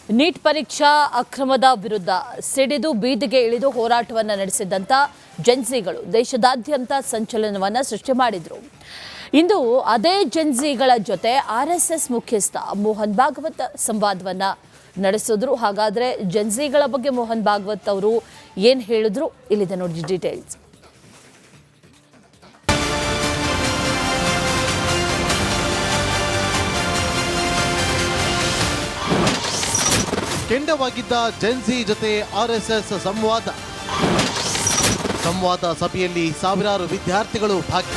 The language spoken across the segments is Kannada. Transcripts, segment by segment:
ನೀಟ್ ಪರೀಕ್ಷಾ ಅಕ್ರಮದ ವಿರುದ್ಧ ಸಿಡಿದು ಬೀದಿಗೆ ಇಳಿದು ಹೋರಾಟವನ್ನು ನಡೆಸಿದಂತ ಜೆನ್ಸಿಗಳು ದೇಶದಾದ್ಯಂತ ಸಂಚಲನವನ್ನು ಸೃಷ್ಟಿ ಮಾಡಿದ್ರು. ಇಂದು ಅದೇ ಜೆನ್ಸಿಗಳ ಜೊತೆ ಆರ್ಎಸ್ಎಸ್ ಮುಖ್ಯಸ್ಥ ಮೋಹನ್ ಭಾಗವತ್ ಸಂವಾದವನ್ನು ನಡೆಸಿದ್ರು. ಹಾಗಾದ್ರೆ ಜೆನ್ಸಿಗಳ ಬಗ್ಗೆ ಮೋಹನ್ ಭಾಗವತ್ ಅವರು ಏನು ಹೇಳಿದ್ರು ಇಲ್ಲಿದೆ ನೋಡಿ ಡೀಟೇಲ್ಸ್. ಕೆಂಡವಾಗಿದ್ದ ಜೆನ್ಸಿ ಜೊತೆ ಆರ್ಎಸ್ಎಸ್ ಸಂವಾದ ಸಭೆಯಲ್ಲಿ ಸಾವಿರಾರು ವಿದ್ಯಾರ್ಥಿಗಳು ಭಾಗಿ.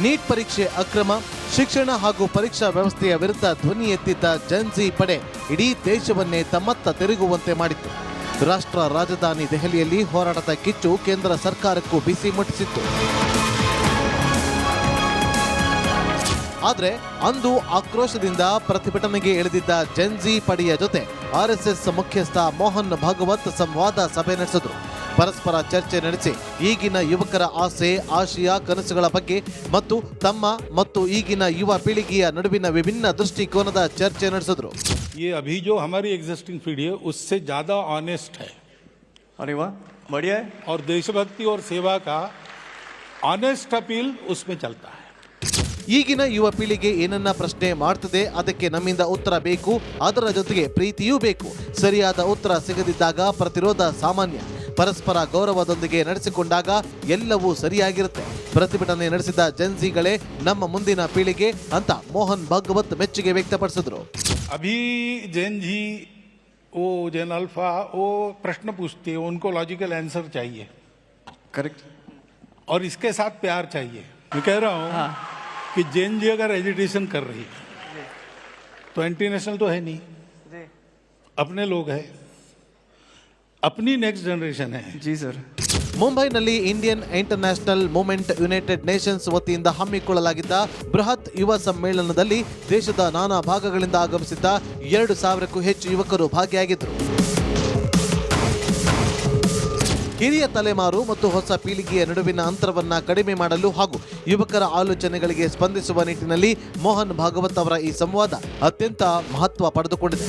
ನೀಟ್ ಪರೀಕ್ಷೆ ಅಕ್ರಮ, ಶಿಕ್ಷಣ ಹಾಗೂ ಪರೀಕ್ಷಾ ವ್ಯವಸ್ಥೆಯ ವಿರುದ್ಧ ಧ್ವನಿ ಎತ್ತಿದ್ದ ಜೆನ್ಸಿ ಪಡೆ ಇಡೀ ದೇಶವನ್ನೇ ತಮ್ಮತ್ತ ತಿರುಗುವಂತೆ ಮಾಡಿತ್ತು. ರಾಷ್ಟ್ರ ರಾಜಧಾನಿ ದೆಹಲಿಯಲ್ಲಿ ಹೋರಾಟದ ಕಿಚ್ಚು ಕೇಂದ್ರ ಸರ್ಕಾರಕ್ಕೂ ಬಿಸಿ ಮುಟ್ಟಿಸಿತ್ತು. ಆದರೆ ಅಂದು ಆಕ್ರೋಶದಿಂದ ಪ್ರತಿಭಟನೆಗೆ ಇಳಿದಿದ್ದ ಜೆನ್ಸಿ ಪಡೆಯ ಜೊತೆ ಆರ್ಎಸ್ಎಸ್ ಮುಖ್ಯಸ್ಥ ಮೋಹನ್ ಭಾಗವತ್ ಸಂವಾದ ಸಭೆ ನಡೆಸಿದ್ರು. ಪರಸ್ಪರ ಚರ್ಚೆ ನಡೆಸಿ ಈಗಿನ ಯುವಕರ ಆಸೆ, ಆಶಯ, ಕನಸುಗಳ ಬಗ್ಗೆ ಮತ್ತು ತಮ್ಮ ಮತ್ತು ಈಗಿನ ಯುವ ಪೀಳಿಗೆಯ ನಡುವಿನ ವಿಭಿನ್ನ ದೃಷ್ಟಿಕೋನದ ಚರ್ಚೆ ನಡೆಸಿದ್ರು. ये अभी जो हमारी एग्जिस्टिंग पीढ़ी है उससे ज़्यादा ऑनेस्ट है. अरे वाह, बढ़िया है. और देशभक्ति और सेवा का ऑनेस्ट अपील उसमें चलता है. ಈಗಿನ ಯುವ ಪೀಳಿಗೆ ಏನನ್ನ ಪ್ರಶ್ನೆ ಮಾಡ್ತದೆ, ಅದಕ್ಕೆ ನಮ್ಮಿಂದ ಉತ್ತರ ಬೇಕು. ಅದರ ಜೊತೆಗೆ ಪ್ರೀತಿಯೂ ಬೇಕು. ಸರಿಯಾದ ಉತ್ತರ ಸಿಗದಿದ್ದಾಗ ಪ್ರತಿರೋಧ ಸಾಮಾನ್ಯ. ಪರಸ್ಪರ ಗೌರವದೊಂದಿಗೆ ನಡೆಸಿಕೊಂಡಾಗ ಎಲ್ಲವೂ ಸರಿಯಾಗಿರುತ್ತೆ. ಪ್ರತಿಭಟನೆ ನಡೆಸಿದ ಜೆನ್ಸಿಗಳೇ ನಮ್ಮ ಮುಂದಿನ ಪೀಳಿಗೆ ಅಂತ ಮೋಹನ್ ಭಾಗವತ್ ಮೆಚ್ಚುಗೆ ವ್ಯಕ್ತಪಡಿಸಿದ್ರು. अभी जेन जी वो जेन अल्फा वो प्रश्न पूछते हैं, उनको लॉजिकल आंसर चाहिए. करेक्ट. और इसके साथ प्यार चाहिए. मैं कह रहा हूँ कि जेन जी अगर एजिटेशन कर रही है तो एंटी नेशनल तो है नहीं, अपने लोग हैं, अपनी नेक्स्ट जनरेशन है. जी सर. ಮುಂಬೈನಲ್ಲಿ Indian international movement United Nations ವತಿಯಿಂದ ಹಮ್ಮಿಕೊಳ್ಳಲಾಗಿದ್ದ ಬೃಹತ್ ಯುವ ಸಮ್ಮೇಳನದಲ್ಲಿ ದೇಶದ ನಾನಾ ಭಾಗಗಳಿಂದ ಆಗಮಿಸಿದ್ದ 2,000ಕ್ಕೂ ಹೆಚ್ಚು ಯುವಕರು ಭಾಗಿಯಾಗಿದ್ದರು. ಹಿರಿಯ ತಲೆಮಾರು ಮತ್ತು ಹೊಸ ಪೀಳಿಗೆಯ ನಡುವಿನ ಅಂತರವನ್ನು ಕಡಿಮೆ ಮಾಡಲು ಹಾಗೂ ಯುವಕರ ಆಲೋಚನೆಗಳಿಗೆ ಸ್ಪಂದಿಸುವ ನಿಟ್ಟಿನಲ್ಲಿ ಮೋಹನ್ ಭಾಗವತ್ ಅವರ ಈ ಸಂವಾದ ಅತ್ಯಂತ ಮಹತ್ವ ಪಡೆದುಕೊಂಡಿದೆ.